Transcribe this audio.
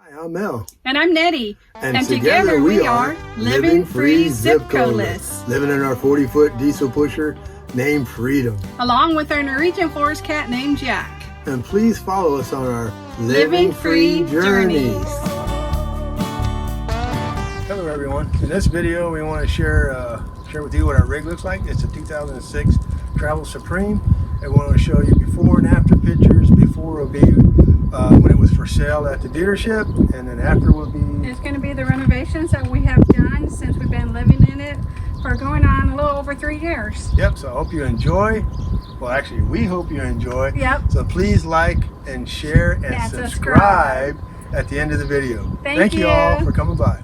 Hi, I'm Mel. And I'm Nettie. And together we are Living Free Zip Code-less, living in our 40-foot diesel pusher named Freedom, along with our Norwegian forest cat named Jack. And please follow us on our Living Free journeys. Hello everyone. In this video we want to share with you what our rig looks like. It's a 2006 Travel Supreme. And we want to show you before and after pictures. Before will be when it was for sale at the dealership, and then after will be... It's going to be the renovations that we have done since we've been living in it for going on a little over 3 years. Yep, so I hope you enjoy. Well, actually, we hope you enjoy. Yep. So please like and share and subscribe at the end of the video. Thank you all for coming by.